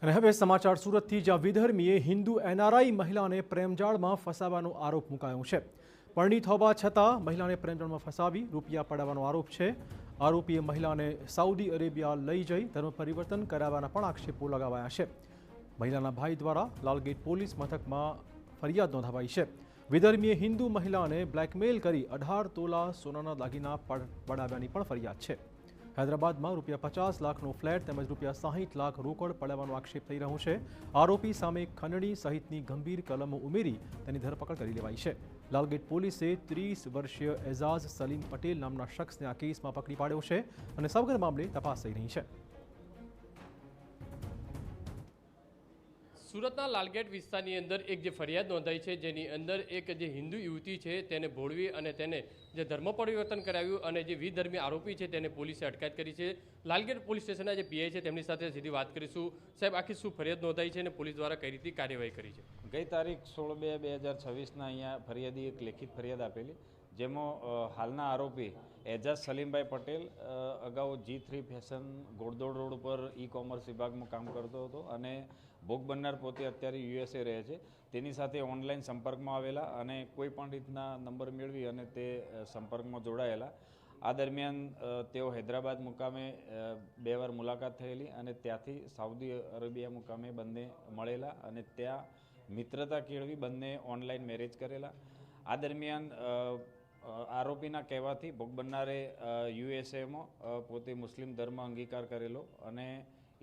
અને હવે સમાચાર સુરતથી, જ્યાં વિધર્મીએ હિન્દુ એનઆરઆઈ મહિલાને પ્રેમજાળમાં ફસાવવાનો આરોપ મુકાયો છે। પરણિત હોવા છતાં મહિલાને પ્રેમજાળમાં ફસાવી રૂપિયા પડાવવાનો આરોપ છે। આરોપીએ મહિલાને સાઉદી અરેબિયા લઈ જઈ ધર્મ પરિવર્તન કરાવવાના પણ આક્ષેપો લગાવાયા છે। મહિલાના ભાઈ દ્વારા લાલગેટ પોલીસ મથકમાં ફરિયાદ નોંધાવાઈ છે। વિધર્મીએ હિન્દુ મહિલાને બ્લેકમેલ કરી 18 તોલા સોનાના દાગીના પડાવ્યાની પણ ફરિયાદ છે। હૈદરાબાદમાં ₹50 લાખનો ફ્લેટ તેમજ ₹60 લાખ રોકડ પડાવવાનો આક્ષેપ થઈ રહ્યો છે। આરોપી સામે ખંડણી સહિતની ગંભીર કલમો ઉમેરી તેની ધરપકડ કરી લેવાઈ છે। લાલગેટ પોલીસે 30 વર્ષીય એઝાઝ સલીમ પટેલ નામના શખ્સને આ કેસમાં પકડી પાડ્યો છે અને સમગ્ર મામલે તપાસ થઈ રહી છે। સુરતના લાલગેટ વિસ્તારની અંદર એક જે ફરિયાદ નોંધાઈ છે, જેની અંદર એક જે હિન્દુ યુવતી છે તેને ભોળવી અને તેને જે ધર્મ પરિવર્તન કરાવ્યું અને જે વિધર્મી આરોપી છે તેને પોલીસે અટકાયત કરી છે। લાલગેટ પોલીસ સ્ટેશનના જે પીઆઈ છે તેમની સાથે સીધી વાત કરીશું। સાહેબ, આખી શું ફરિયાદ નોંધાઈ છે અને પોલીસ દ્વારા કઈ રીતે કાર્યવાહી કરી છે? ગઈ તારીખ 16/2/2026ના અહીંયા ફરિયાદી એક લેખિત ફરિયાદ આપેલી, જેમાં હાલના આરોપી એજાઝ સલીમભાઈ પટેલ અગાઉ G3 ફેશન ગોળદોડ રોડ ઉપર ઈ-કોમર્સ વિભાગમાં કામ કરતો હતો અને ભોગ બનનાર પોતે અત્યારે USA રહે છે। તેની સાથે ઓનલાઈન સંપર્કમાં આવેલા અને કોઈ પણ રીતના નંબર મેળવી અને તે સંપર્કમાં જોડાયેલા। આ દરમિયાન તેઓ હૈદરાબાદ મુકામે 2 વાર મુલાકાત થયેલી અને ત્યાંથી સાઉદી અરેબિયા મુકામે બંને મળેલા અને ત્યાં મિત્રતા કેળવી બંને ઓનલાઈન મેરેજ કરેલા। આ દરમિયાન આરોપીના કહેવાથી ભોગ બનનારે USAમાં પોતે મુસ્લિમ ધર્મ અંગીકાર કરેલો અને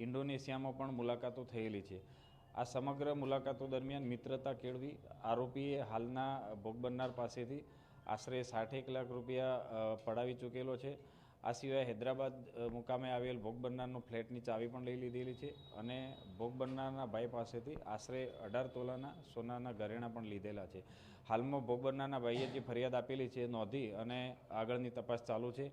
ઇન્ડોનેશિયામાં પણ મુલાકાતો થયેલી છે। આ સમગ્ર મુલાકાતો દરમિયાન મિત્રતા કેળવી આરોપીએ હાલના ભોગ બનનાર પાસેથી આશરે 61 લાખ રૂપિયા પડાવી ચૂકેલો છે। આ સિવાય હૈદરાબાદ મુકામે આવેલ ભોગ બનનારનો ફ્લેટની ચાવી પણ લઈ લીધેલી છે અને ભોગ બનનારના ભાઈ પાસેથી આશરે 18 તોલાના સોનાના ઘરેણાં પણ લીધેલા છે। હાલમાં ભોગ બનનારના ભાઈએ જે ફરિયાદ આપેલી છે નોંધી અને આગળની તપાસ ચાલુ છે।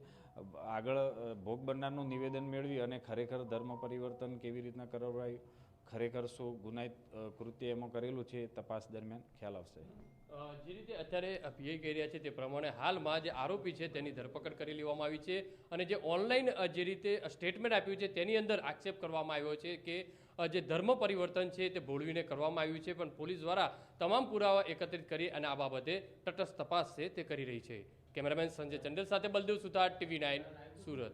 આગળ ભોગ બનનારનું નિવેદન મેળવી અને ખરેખર ધર્મ પરિવર્તન કેવી રીતના કરાવાયું, ખરેખર શું ગુનાહિત કૃત્ય એમાં કરેલું છે, તપાસ દરમિયાન ખ્યાલ આવશે। જે રીતે અત્યારે પીઆઈ કહી રહ્યા છે તે પ્રમાણે હાલમાં જે આરોપી છે તેની ધરપકડ કરી લેવામાં આવી છે અને જે ઓનલાઈન જે રીતે સ્ટેટમેન્ટ આપ્યું છે તેની અંદર આક્ષેપ કરવામાં આવ્યો છે કે જે ધર્મ પરિવર્તન છે તે ભોળવીને કરવામાં આવ્યું છે, પણ પોલીસ દ્વારા તમામ પુરાવા એકત્રિત કરી અને આ બાબતે તટસ્થ તપાસ છે તે કરી રહી છે। કેમેરામેન સંજય ચંડેલ સાથે બલદેવ સુતાર, TV9 સુરત।